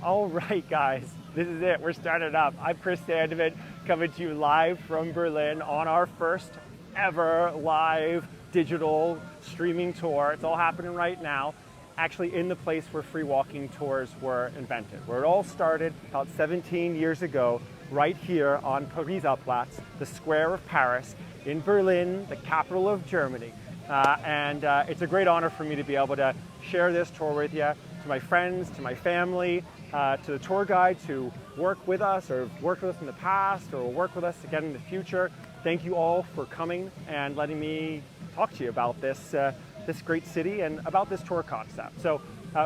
All right, guys, this is it. We're starting up. I'm Chris Sandeman, coming to you live from Berlin on our first ever live digital streaming tour. It's all happening right now, actually in the place where free walking tours were invented, where it all started about 17 years ago, right here on Platz, the square of Paris, in Berlin, the capital of Germany. It's a great honor for me to be able to share this tour with you, to my friends, to my family, to the tour guides who work with us or worked with us in the past or will work with us again in the future. Thank you all for coming and letting me talk to you about this great city and about this tour concept. So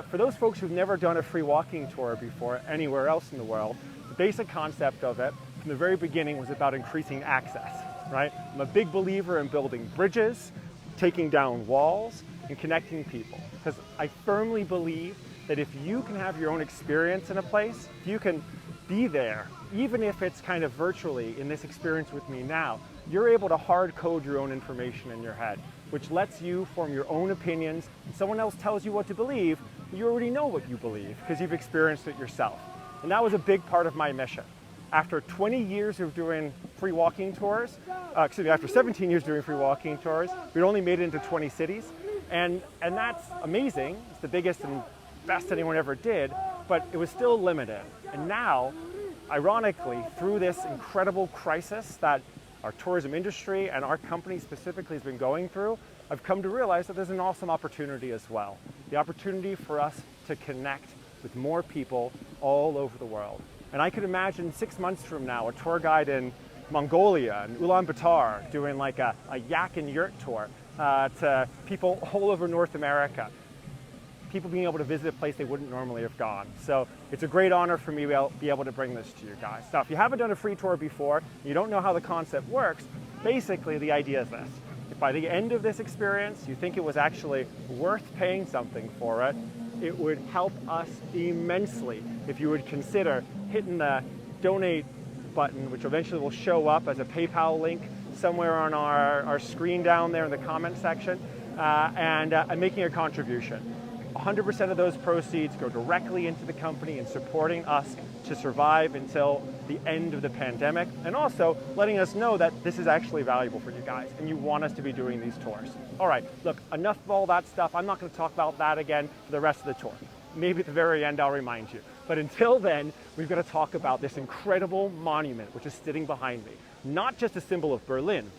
for those folks who've never done a free walking tour before anywhere else in the world, the basic concept of it from the very beginning was about increasing access, right? I'm a big believer in building bridges, taking down walls, and connecting people. Because I firmly believe that if you can have your own experience in a place, if you can be there, even if it's kind of virtually in this experience with me now, you're able to hard code your own information in your head, which lets you form your own opinions. And someone else tells you what to believe, you already know what you believe because you've experienced it yourself. And that was a big part of my mission. After 20 years of doing free walking tours, after 17 years doing free walking tours, we'd only made it into 20 cities. And that's amazing. It's the biggest and best anyone ever did, but it was still limited. And now, ironically, through this incredible crisis that our tourism industry and our company specifically has been going through, I've come to realize that there's an awesome opportunity as well. The opportunity for us to connect with more people all over the world. And I could imagine 6 months from now, a tour guide in Mongolia and Ulaanbaatar doing like a yak and yurt tour to people all over North America. People being able to visit a place they wouldn't normally have gone. So it's a great honor for me to be able to bring this to you guys. Now, if you haven't done a free tour before, you don't know how the concept works, basically the idea is this. If by the end of this experience, you think it was actually worth paying something for it, it would help us immensely if you would consider hitting the donate button, which eventually will show up as a PayPal link somewhere on our screen down there in the comment section, and making a contribution. 100% of those proceeds go directly into the company and supporting us to survive until the end of the pandemic, and also letting us know that this is actually valuable for you guys and you want us to be doing these tours. All right, look, enough of all that stuff. I'm not going to talk about that again for the rest of the tour. Maybe at the very end I'll remind you. But until then, we've got to talk about this incredible monument which is sitting behind me. Not just a symbol of Berlin,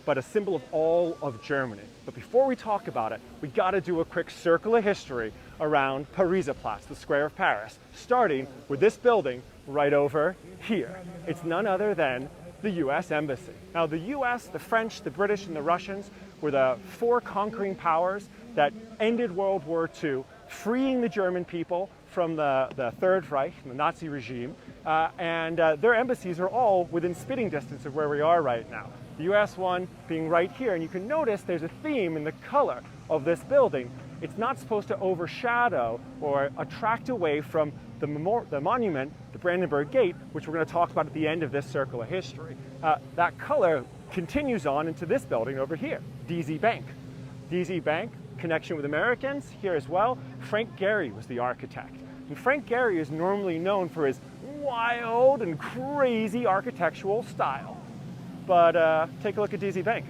but a symbol of all of Germany. But before we talk about it, we got to do a quick circle of history around Platz, the square of Paris, starting with this building right over here. It's none other than the US Embassy. Now, the US, the French, the British, and the Russians were the four conquering powers that ended World War II, freeing the German people from the Third Reich, the Nazi regime, and their embassies are all within spitting distance of where we are right now. The US one being right here, and you can notice there's a theme in the color of this building. It's not supposed to overshadow or attract away from the monument, the Brandenburg Gate, which we're going to talk about at the end of this circle of history. That color continues on into this building over here, DZ Bank. DZ Bank, connection with Americans here as well. Frank Gehry was the architect. And Frank Gehry is normally known for his wild and crazy architectural style. But take a look at DZ Bank.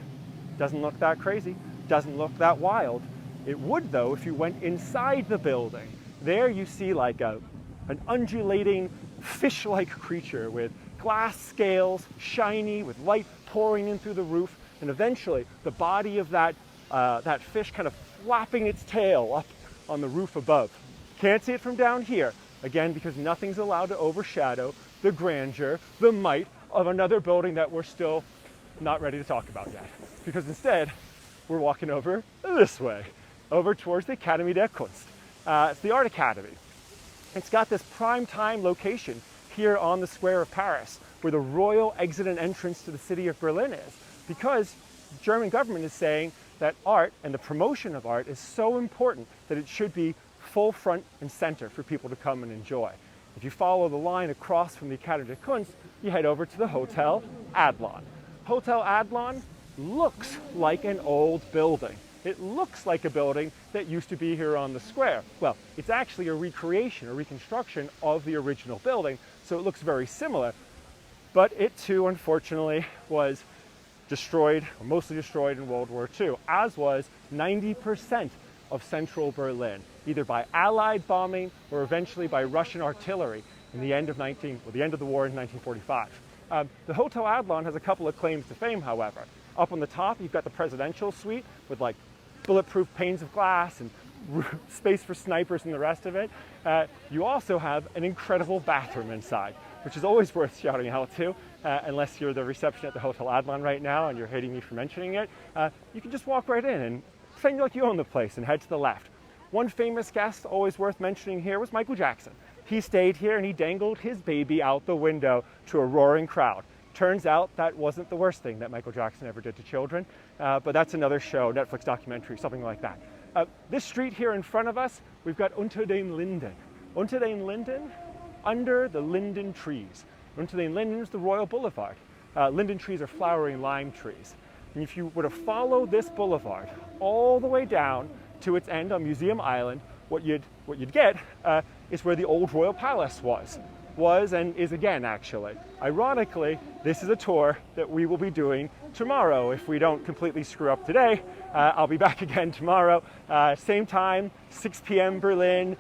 Doesn't look that crazy, doesn't look that wild. It would though if you went inside the building. There you see like an undulating fish-like creature with glass scales, shiny, with light pouring in through the roof, and eventually the body of that fish kind of flapping its tail up on the roof above. Can't see it from down here, again, because nothing's allowed to overshadow the grandeur, the might of another building that we're still not ready to talk about yet. Because instead, we're walking over this way, over towards the Academy der Kunst. It's the Art Academy. It's got this prime time location here on the square of Paris, where the royal exit and entrance to the city of Berlin is, because the German government is saying that art and the promotion of art is so important that it should be full front and center for people to come and enjoy. If you follow the line across from the Academy der Kunst, you head over to the Hotel Adlon. Hotel Adlon looks like an old building. it looks like a building that used to be here on the square. Well, it's actually a recreation, a reconstruction of the original building, so it looks very similar. But it too, unfortunately, was destroyed, or mostly destroyed in World War II, as was 90% of central Berlin, either by Allied bombing or eventually by Russian artillery in the end of the war in 1945. The Hotel Adlon has a couple of claims to fame, however. Up on the top, you've got the presidential suite with like bulletproof panes of glass and space for snipers and the rest of it. You also have an incredible bathroom inside, which is always worth shouting out to, unless you're the reception at the Hotel Adlon right now and you're hating me for mentioning it. You can just walk right in and pretend like you own the place and head to the left. One famous guest always worth mentioning here was Michael Jackson. He stayed here and he dangled his baby out the window to a roaring crowd. Turns out that wasn't the worst thing that Michael Jackson ever did to children, but that's another show, Netflix documentary, something like that. This street here in front of us, we've got Unter den Linden. Unter den Linden, under the linden trees. Unter den Linden is the Royal Boulevard. Linden trees are flowering lime trees. And if you were to follow this boulevard all the way down to its end on Museum Island, what you'd get is where the old Royal Palace was and is again, actually. Ironically, this is a tour that we will be doing tomorrow. If we don't completely screw up today, I'll be back again tomorrow. Same time, 6 p.m. Berlin,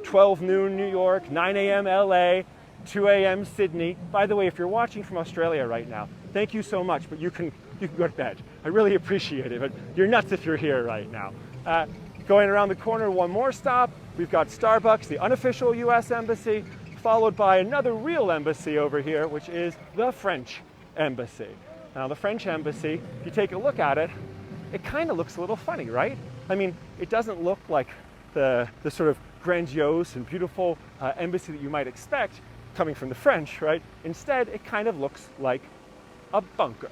12 noon New York, 9 a.m. LA, 2 a.m. Sydney. By the way, if you're watching from Australia right now, thank you so much, but you can go to bed. I really appreciate it, but you're nuts if you're here right now. Going around the corner, one more stop, we've got Starbucks, the unofficial US Embassy, followed by another real embassy over here, which is the French Embassy. Now, the French Embassy, if you take a look at it, it kind of looks a little funny, right? I mean, it doesn't look like the sort of grandiose and beautiful embassy that you might expect coming from the French, right? Instead, it kind of looks like a bunker.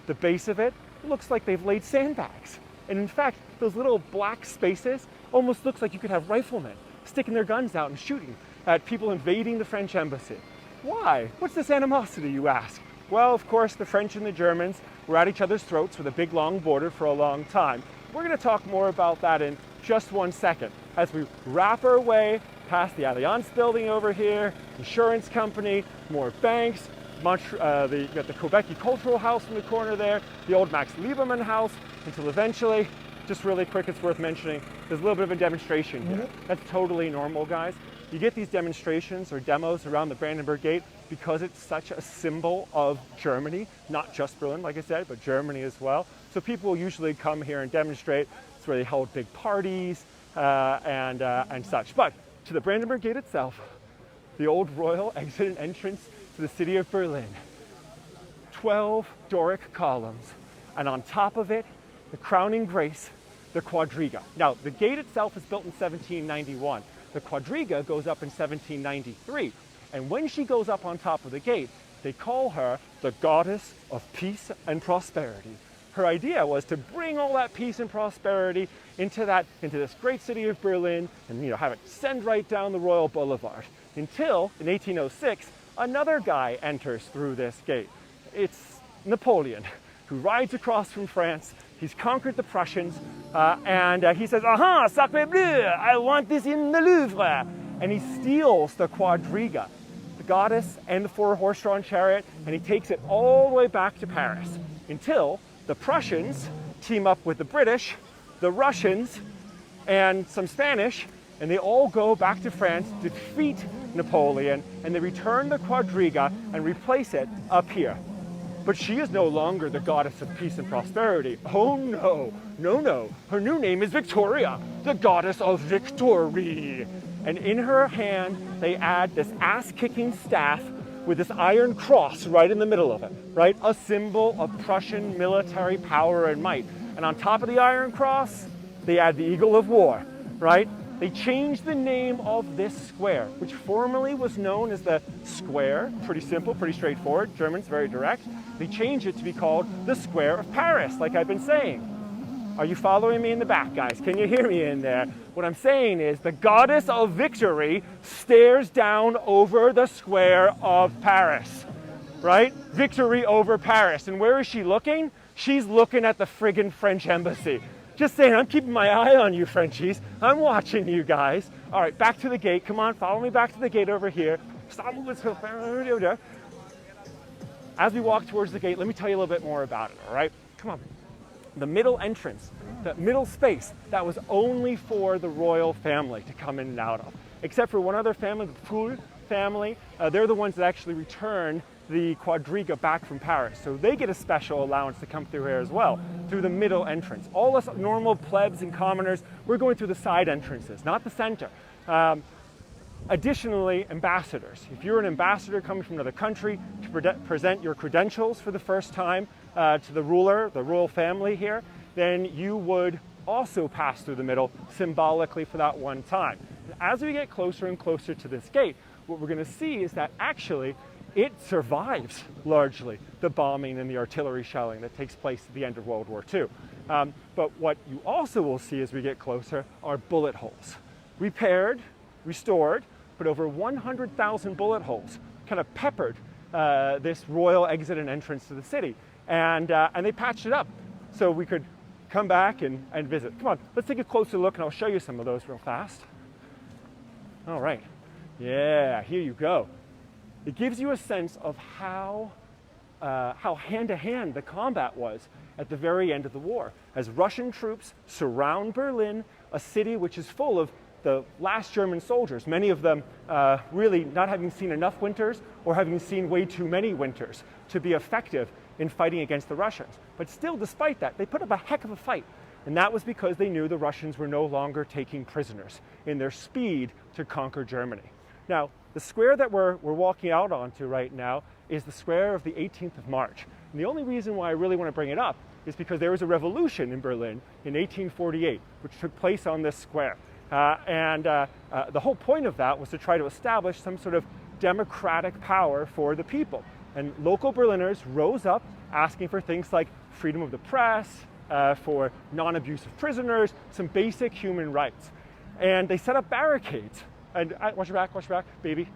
The base of it looks like they've laid sandbags. And in fact, those little black spaces almost looks like you could have riflemen sticking their guns out and shooting at people invading the French embassy. Why? What's this animosity, you ask? Well, of course, the French and the Germans were at each other's throats with a big, long border for a long time. We're going to talk more about that in just 1 second as we wrap our way past the Allianz building over here, insurance company, more banks, you got the Quebec Cultural House in the corner there, the old Max Liebermann House, until eventually, just really quick, it's worth mentioning, there's a little bit of a demonstration here. That's totally normal, guys. You get these demonstrations or demos around the Brandenburg Gate because it's such a symbol of Germany, not just Berlin, like I said, but Germany as well. So people will usually come here and demonstrate. It's where they hold big parties and such. But to the Brandenburg Gate itself, the old royal exit and entrance to the city of Berlin. 12 Doric columns, and on top of it, the crowning grace, the quadriga. Now, the gate itself is built in 1791. The quadriga goes up in 1793. And when she goes up on top of the gate, they call her the goddess of peace and prosperity. Her idea was to bring all that peace and prosperity into this great city of Berlin and have it send right down the Royal Boulevard. Until, in 1806, another guy enters through this gate. It's Napoleon, who rides across from France. He's conquered the Prussians, and he says, "Aha, sacré bleu, I want this in the Louvre." And he steals the quadriga, the goddess and the 4-horse-drawn chariot, and he takes it all the way back to Paris, until the Prussians team up with the British, the Russians, and some Spanish, and they all go back to France, defeat Napoleon, and they return the quadriga and replace it up here. But she is no longer the goddess of peace and prosperity. Oh no, no, no. Her new name is Victoria, the goddess of victory. And in her hand, they add this ass-kicking staff with this iron cross right in the middle of it, right? A symbol of Prussian military power and might. And on top of the iron cross, they add the eagle of war, right? They changed the name of this square, which formerly was known as the Square. Pretty simple, pretty straightforward. German's very direct. They changed it to be called the Square of Paris, like I've been saying. Are you following me in the back, guys? Can you hear me in there? What I'm saying is the goddess of victory stares down over the Square of Paris, right? Victory over Paris. And where is she looking? She's looking at the friggin' French embassy. Just saying, I'm keeping my eye on you, Frenchies. I'm watching you guys. All right, back to the gate. Come on, follow me back to the gate over here. Stop moving so fast. As we walk towards the gate, let me tell you a little bit more about it, all right? Come on. The middle entrance, the middle space, that was only for the royal family to come in and out of. Except for one other family, the Poul family. They're the ones that actually return the quadriga back from Paris. So they get a special allowance to come through here as well, through the middle entrance. All us normal plebs and commoners, we're going through the side entrances, not the center. Additionally, ambassadors. If you're an ambassador coming from another country to present your credentials for the first time to the ruler, the royal family here, then you would also pass through the middle symbolically for that one time. As we get closer and closer to this gate, what we're going to see is that actually it survives largely the bombing and the artillery shelling that takes place at the end of World War II. But what you also will see as we get closer are bullet holes. Repaired, restored, but over 100,000 bullet holes kind of peppered this royal exit and entrance to the city. And they patched it up so we could come back and visit. Come on, let's take a closer look and I'll show you some of those real fast. All right, yeah, here you go. It gives you a sense of how hand-to-hand the combat was at the very end of the war. As Russian troops surround Berlin, a city which is full of the last German soldiers, many of them really not having seen enough winters or having seen way too many winters to be effective in fighting against the Russians. But still, despite that, they put up a heck of a fight. And that was because they knew the Russians were no longer taking prisoners in their speed to conquer Germany. Now, the square that we're walking out onto right now is the square of the 18th of March. And the only reason why I really want to bring it up is because there was a revolution in Berlin in 1848, which took place on this square. The whole point of that was to try to establish some sort of democratic power for the people. And local Berliners rose up asking for things like freedom of the press, for non-abuse of prisoners, some basic human rights. And they set up barricades. And watch your back, baby.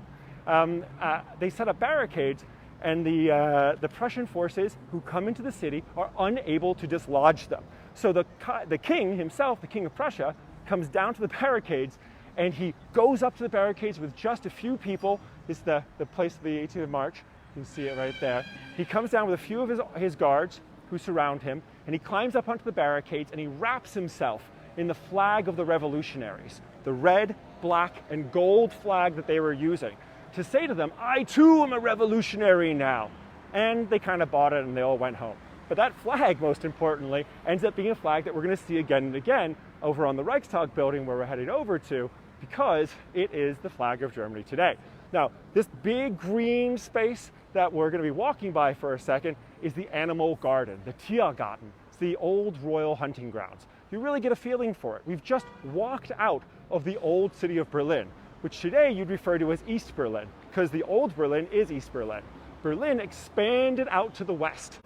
They set up barricades, and the Prussian forces who come into the city are unable to dislodge them. So the king himself, the king of Prussia, comes down to the barricades, and he goes up to the barricades with just a few people. It's the place of the 18th of March. You can see it right there. He comes down with a few of his guards who surround him, and he climbs up onto the barricades, and he wraps himself in the flag of the revolutionaries, the red, black, and gold flag that they were using, to say to them, I too am a revolutionary now. And they kind of bought it and they all went home. But that flag, most importantly, ends up being a flag that we're going to see again and again over on the Reichstag building where we're heading over to, because it is the flag of Germany today. Now, this big green space that we're going to be walking by for a second is the animal garden, the Tiergarten. It's the old royal hunting grounds. You really get a feeling for it. We've just walked out of the old city of Berlin, which today you'd refer to as East Berlin, because the old Berlin is East Berlin. Berlin expanded out to the west,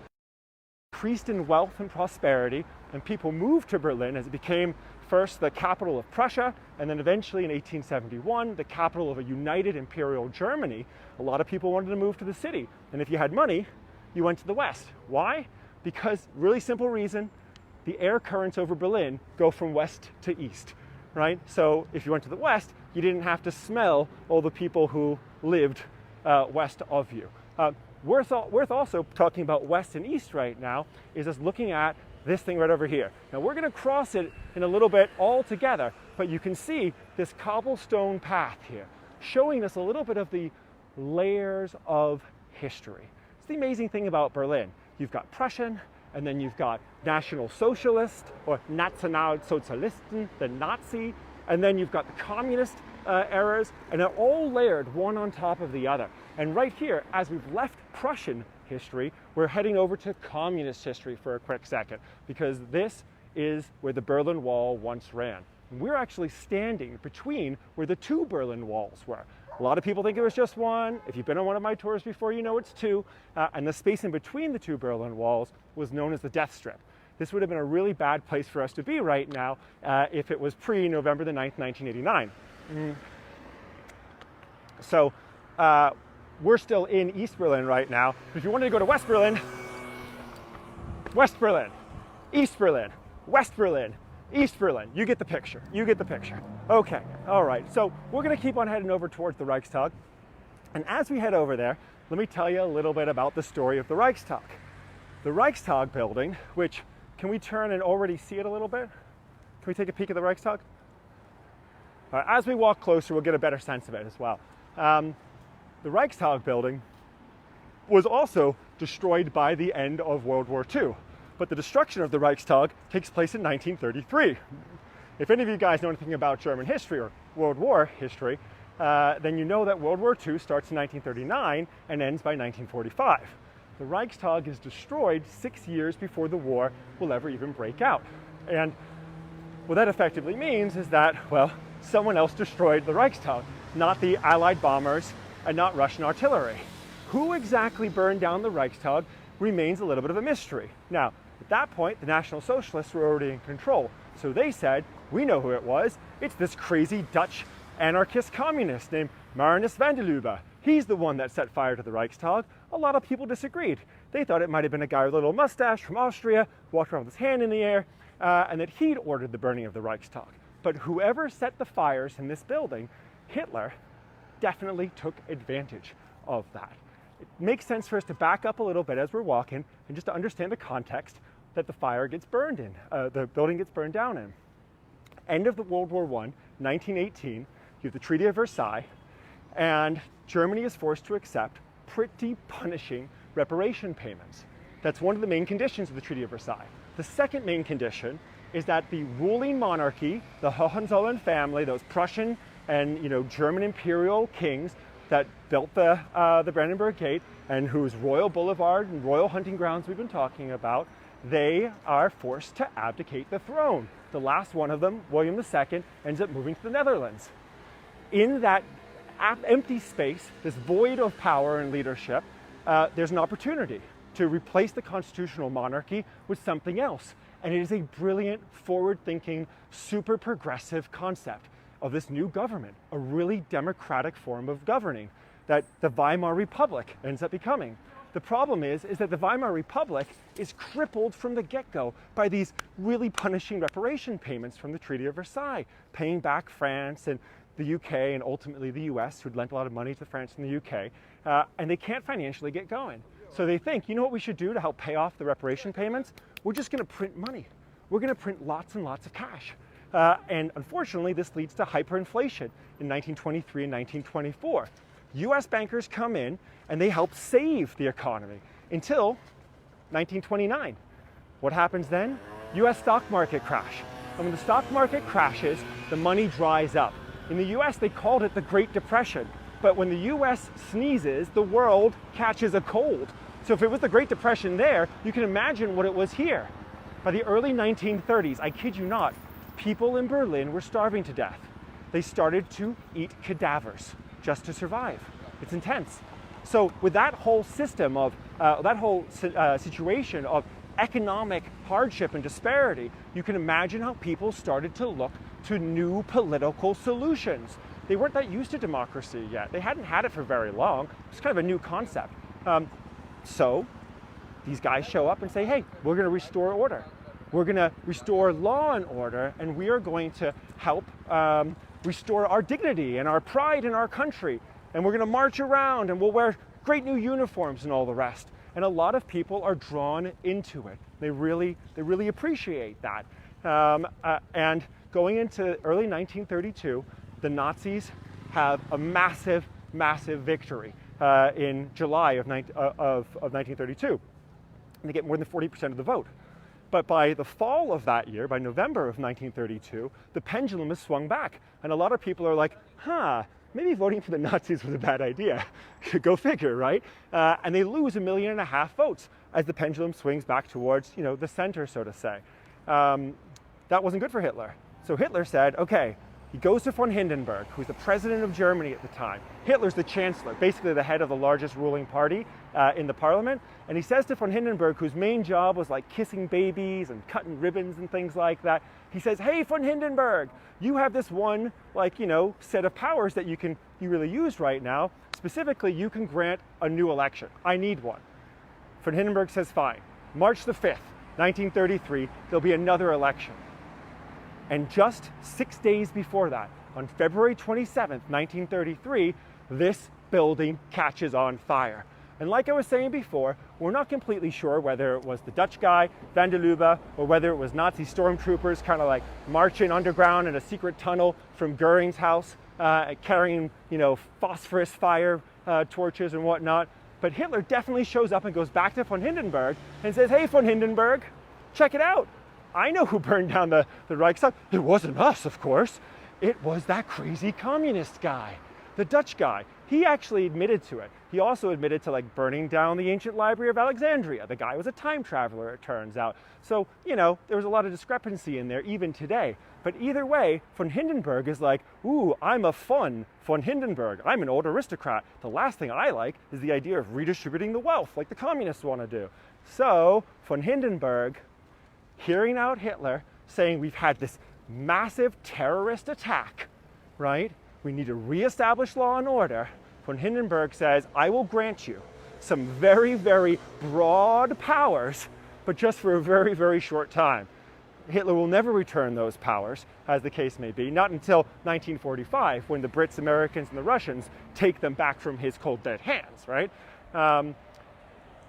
increased in wealth and prosperity, and people moved to Berlin as it became first the capital of Prussia, and then eventually in 1871, the capital of a united imperial Germany. A lot of people wanted to move to the city, and if you had money, you went to the west. Why? Because, really simple reason, the air currents over Berlin go from west to east, right? So if you went to the west, you didn't have to smell all the people who lived west of you. Worth also talking about west and east right now is us looking at this thing right over here. Now we're going to cross it in a little bit all together, but you can see this cobblestone path here, showing us a little bit of the layers of history. It's the amazing thing about Berlin. You've got Prussian, and then you've got National Socialist, or Nationalsozialisten, the Nazi, and then you've got the communist eras, and they're all layered one on top of the other. And right here, as we've left Prussian history, we're heading over to communist history for a quick second, because this is where the Berlin Wall once ran. And we're actually standing between where the two Berlin Walls were. A lot of people think it was just one. If you've been on one of my tours before, you know it's two. And the space in between the two Berlin Walls was known as the Death Strip. This would have been a really bad place for us to be right now if it was pre-November the 9th, 1989. So we're still in East Berlin right now. But if you wanted to go to West Berlin, East Berlin, West Berlin, East Berlin, you get the picture, you get the picture. Okay, all right, so we're gonna keep on heading over towards the Reichstag. And as we head over there, let me tell you a little bit about the story of the Reichstag. The Reichstag building, which, can we turn and already see it a little bit? Can we take a peek at the Reichstag? As we walk closer, we'll get a better sense of it as well. The Reichstag building was also destroyed by the end of World War II. But the destruction of the Reichstag takes place in 1933. If any of you guys know anything about German history or World War history, then you know that World War II starts in 1939 and ends by 1945. The Reichstag is destroyed 6 years before the war will ever even break out. And what that effectively means is that, well, someone else destroyed the Reichstag, not the Allied bombers and not Russian artillery. Who exactly burned down the Reichstag remains a little bit of a mystery. Now, at that point, the National Socialists were already in control. So they said, we know who it was. It's this crazy Dutch anarchist communist named Marinus van der Lubbe. He's the one that set fire to the Reichstag. A lot of people disagreed. They thought it might have been a guy with a little mustache from Austria, walked around with his hand in the air, and that he'd ordered the burning of the Reichstag. But whoever set the fires in this building, Hitler, definitely took advantage of that. It makes sense for us to back up a little bit as we're walking and just to understand the context that the fire gets burned in, the building gets burned down in. End of the World War I, 1918, you have the Treaty of Versailles, and Germany is forced to accept pretty punishing reparation payments. That's one of the main conditions of the Treaty of Versailles. The second main condition is that the ruling monarchy, the Hohenzollern family, those Prussian and German imperial kings that built the Brandenburg Gate and whose royal boulevard and royal hunting grounds we've been talking about, they are forced to abdicate the throne. The last one of them, William II, ends up moving to the Netherlands. In that empty space, this void of power and leadership, there's an opportunity to replace the constitutional monarchy with something else. And it is a brilliant, forward-thinking, super progressive concept of this new government, a really democratic form of governing that the Weimar Republic ends up becoming. The problem is that the Weimar Republic is crippled from the get-go by these really punishing reparation payments from the Treaty of Versailles, paying back France and the UK and ultimately the US, who'd lent a lot of money to France and the UK, and they can't financially get going. So they think, you know what we should do to help pay off the reparation payments? We're just gonna print money. We're gonna print lots and lots of cash. And unfortunately, this leads to hyperinflation in 1923 and 1924. US bankers come in and they help save the economy until 1929. What happens then? US stock market crash. And when the stock market crashes, the money dries up. In the US, they called it the Great Depression. But when the US sneezes, the world catches a cold. So if it was the Great Depression there, you can imagine what it was here. By the early 1930s, I kid you not, people in Berlin were starving to death. They started to eat cadavers just to survive. It's intense. So with that whole system of, situation of economic hardship and disparity, you can imagine how people started to look to new political solutions. They weren't that used to democracy yet. They hadn't had it for very long. It's kind of a new concept. So these guys show up and say, hey, we're going to restore order. We're going to restore law and order, and we are going to help restore our dignity and our pride in our country. And we're going to march around and we'll wear great new uniforms and all the rest. And a lot of people are drawn into it. They really appreciate that. And going into early 1932, the Nazis have a massive, massive victory in July of 1932. And they get more than 40% of the vote. But by the fall of that year, by November of 1932, the pendulum has swung back. And a lot of people are like, maybe voting for the Nazis was a bad idea. Go figure, right? And they lose 1.5 million votes as the pendulum swings back towards, the center, so to say. That wasn't good for Hitler. So Hitler said, okay, he goes to von Hindenburg, who's the president of Germany at the time. Hitler's the chancellor, basically the head of the largest ruling party in the parliament. And he says to von Hindenburg, whose main job was like kissing babies and cutting ribbons and things like that, he says, hey, von Hindenburg, you have this one, set of powers that you really use right now. Specifically, you can grant a new election. I need one. Von Hindenburg says, fine. March the 5th, 1933, there'll be another election. And just 6 days before that, on February 27th, 1933, this building catches on fire. And like I was saying before, we're not completely sure whether it was the Dutch guy, Van der Lubbe, or whether it was Nazi stormtroopers kind of like marching underground in a secret tunnel from Goering's house, carrying, phosphorus fire torches and whatnot. But Hitler definitely shows up and goes back to von Hindenburg and says, "Hey, von Hindenburg, check it out. I know who burned down the Reichstag. It wasn't us, of course. It was that crazy communist guy, the Dutch guy." He actually admitted to it. He also admitted to burning down the ancient library of Alexandria. The guy was a time traveler, it turns out. So, there was a lot of discrepancy in there even today. But either way, von Hindenburg is like, "Ooh, I'm a von Hindenburg. I'm an old aristocrat. The last thing I like is the idea of redistributing the wealth like the communists want to do." So, von Hindenburg, hearing out Hitler, saying we've had this massive terrorist attack, right? We need to reestablish law and order. Von Hindenburg says, "I will grant you some very, very broad powers, but just for a very, very short time." Hitler will never return those powers, as the case may be, not until 1945, when the Brits, Americans, and the Russians take them back from his cold, dead hands, right?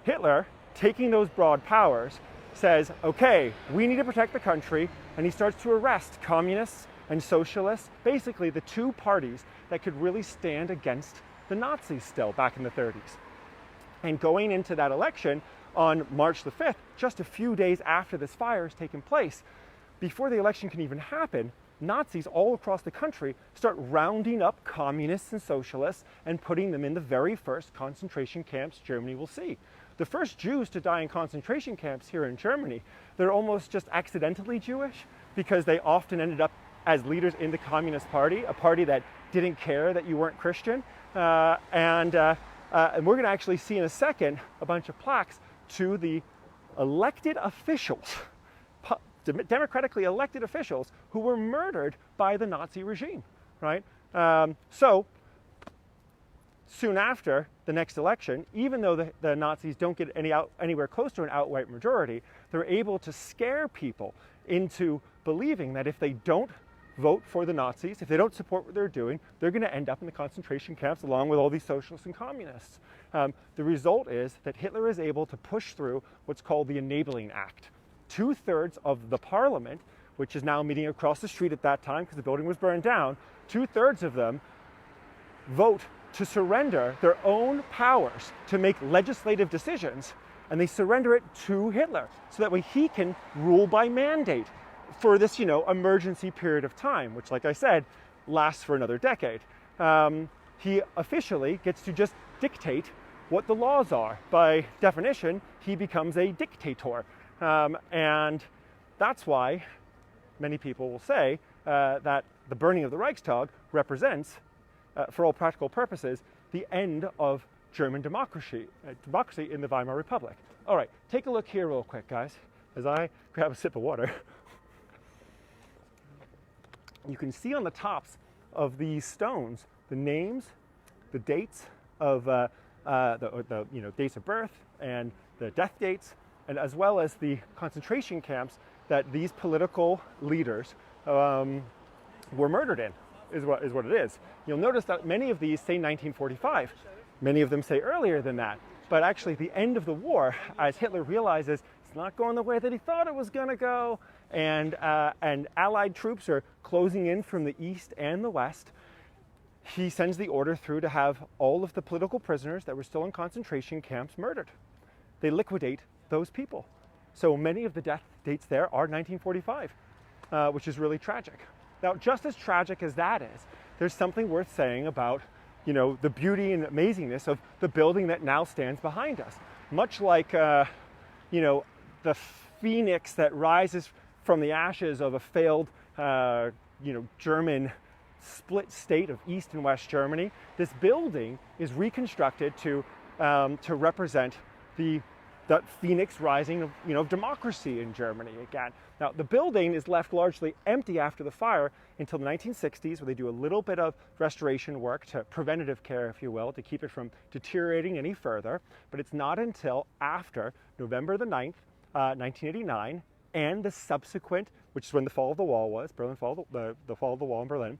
Hitler, taking those broad powers, says, "Okay, we need to protect the country," and he starts to arrest communists and socialists, basically the two parties that could really stand against the Nazis still back in the 30s. And going into that election on March the 5th, just a few days after this fire has taken place, before the election can even happen, Nazis all across the country start rounding up communists and socialists and putting them in the very first concentration camps Germany will see. The first Jews to die in concentration camps here in Germany, they're almost just accidentally Jewish because they often ended up as leaders in the Communist Party, a party that didn't care that you weren't Christian. And we're going to actually see in a second a bunch of plaques to the elected officials, democratically elected officials who were murdered by the Nazi regime, right? So soon after the next election, even though the Nazis don't get anywhere close to an outright majority, they're able to scare people into believing that if they don't vote for the Nazis, if they don't support what they're doing, they're going to end up in the concentration camps along with all these socialists and communists. The result is that Hitler is able to push through what's called the Enabling Act. 2/3 of the parliament, which is now meeting across the street at that time because the building was burned down, 2/3 of them vote to surrender their own powers to make legislative decisions, and they surrender it to Hitler so that way he can rule by mandate for this, emergency period of time, which, like I said, lasts for another decade. He officially gets to just dictate what the laws are. By definition, he becomes a dictator. And that's why many people will say that the burning of the Reichstag represents, for all practical purposes, the end of German democracy in the Weimar Republic. All right, take a look here real quick, guys, as I grab a sip of water. You can see on the tops of these stones the names, the dates of the dates of birth and the death dates, and as well as the concentration camps that these political leaders were murdered in, is what it is. You'll notice that many of these say 1945. Many of them say earlier than that. But actually, the end of the war, as Hitler realizes it's not going the way that he thought it was going to go, and Allied troops are closing in from the east and the west, he sends the order through to have all of the political prisoners that were still in concentration camps murdered. They liquidate those people. So many of the death dates there are 1945, which is really tragic. Now, just as tragic as that is, there's something worth saying about the beauty and amazingness of the building that now stands behind us. Much like, the phoenix that rises from the ashes of a failed, German split state of East and West Germany, this building is reconstructed to represent that phoenix rising of democracy in Germany again. Now, the building is left largely empty after the fire until the 1960s, where they do a little bit of restoration work, to preventative care, if you will, to keep it from deteriorating any further. But it's not until after November the 9th, 1989, and the subsequent, which is when the fall of the wall was, Berlin fall, the fall of the wall in Berlin,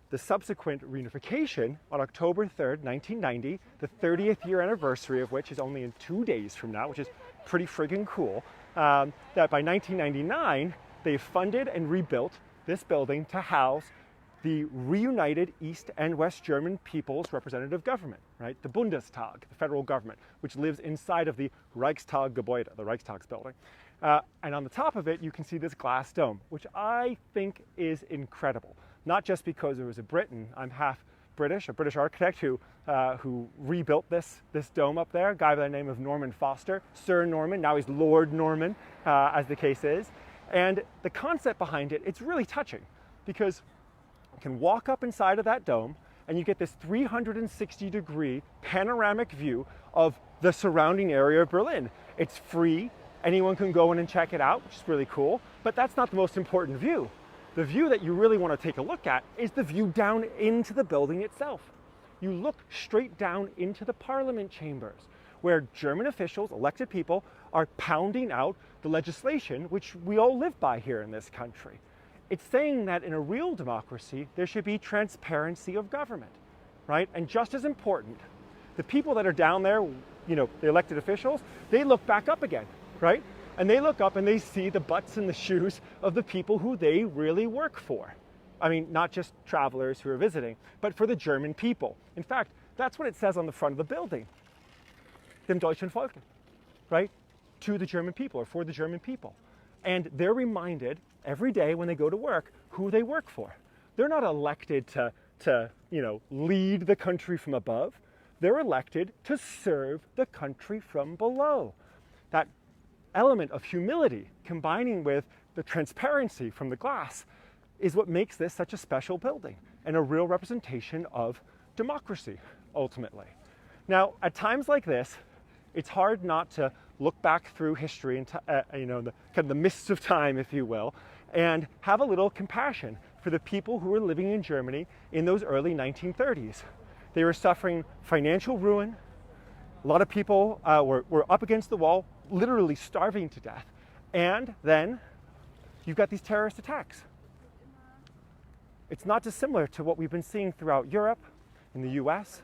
the subsequent reunification on October 3rd, 1990, the 30th year anniversary of which is only in 2 days from now, which is pretty friggin' cool, that by 1999, they funded and rebuilt this building to house the reunited East and West German People's Representative Government, right? The Bundestag, the federal government, which lives inside of the Reichstag-Gebäude, the Reichstags building. And on the top of it, you can see this glass dome, which I think is incredible. Not just because it was a Briton, I'm half British, a British architect who rebuilt this dome up there, a guy by the name of Norman Foster, Sir Norman, now he's Lord Norman, as the case is. And the concept behind it, it's really touching because you can walk up inside of that dome and you get this 360-degree panoramic view of the surrounding area of Berlin. It's free, anyone can go in and check it out, which is really cool, but that's not the most important view. The view that you really want to take a look at is the view down into the building itself. You look straight down into the parliament chambers, where German officials, elected people, are pounding out the legislation which we all live by here in this country. It's saying that in a real democracy, there should be transparency of government, right? And just as important, the people that are down there, you know, the elected officials, they look back up again, right? And they look up and they see the butts and the shoes of the people who they really work for. I mean, not just travelers who are visiting, but for the German people. In fact, that's what it says on the front of the building. Dem deutschen Volke, right? To the German people or for the German people. And they're reminded every day when they go to work who they work for. They're not elected to lead the country from above. They're elected to serve the country from below. That element of humility combining with the transparency from the glass is what makes this such a special building and a real representation of democracy, ultimately. Now, at times like this, it's hard not to look back through history and the mists of time, if you will, and have a little compassion for the people who were living in Germany in those early 1930s. They were suffering financial ruin. A lot of people were up against the wall, literally starving to death. And then you've got these terrorist attacks. It's not dissimilar to what we've been seeing throughout Europe, in the US,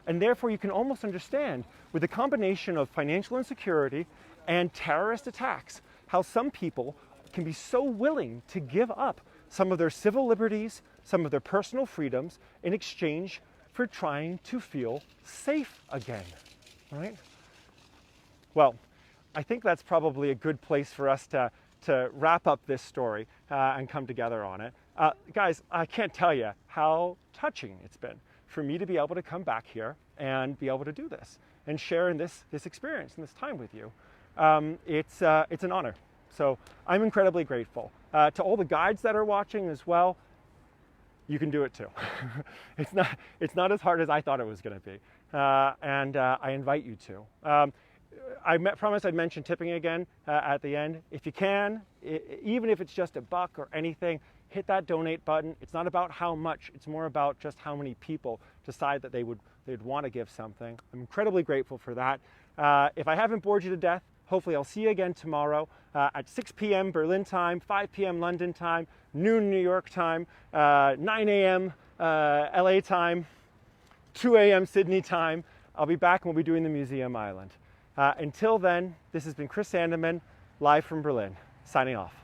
and therefore you can almost understand, with the combination of financial insecurity and terrorist attacks, how some people can be so willing to give up some of their civil liberties, some of their personal freedoms, in exchange for trying to feel safe again, right? Well, I think that's probably a good place for us to wrap up this story and come together on it. Guys, I can't tell you how touching it's been for me to be able to come back here and be able to do this and share in this experience and this time with you. It's an honor. So I'm incredibly grateful. To all the guides that are watching as well, you can do it too. It's not as hard as I thought it was going to be. And I invite you to. I promised I'd mention tipping again at the end. If you can, even if it's just $1 or anything, hit that donate button. It's not about how much, it's more about just how many people decide that they'd want to give something. I'm incredibly grateful for that. If I haven't bored you to death, hopefully I'll see you again tomorrow at 6 p.m. Berlin time, 5 p.m. London time, noon New York time, 9 a.m. LA time, 2 a.m. Sydney time. I'll be back and we'll be doing the Museum Island. Until then, this has been Chris Sandeman, live from Berlin, signing off.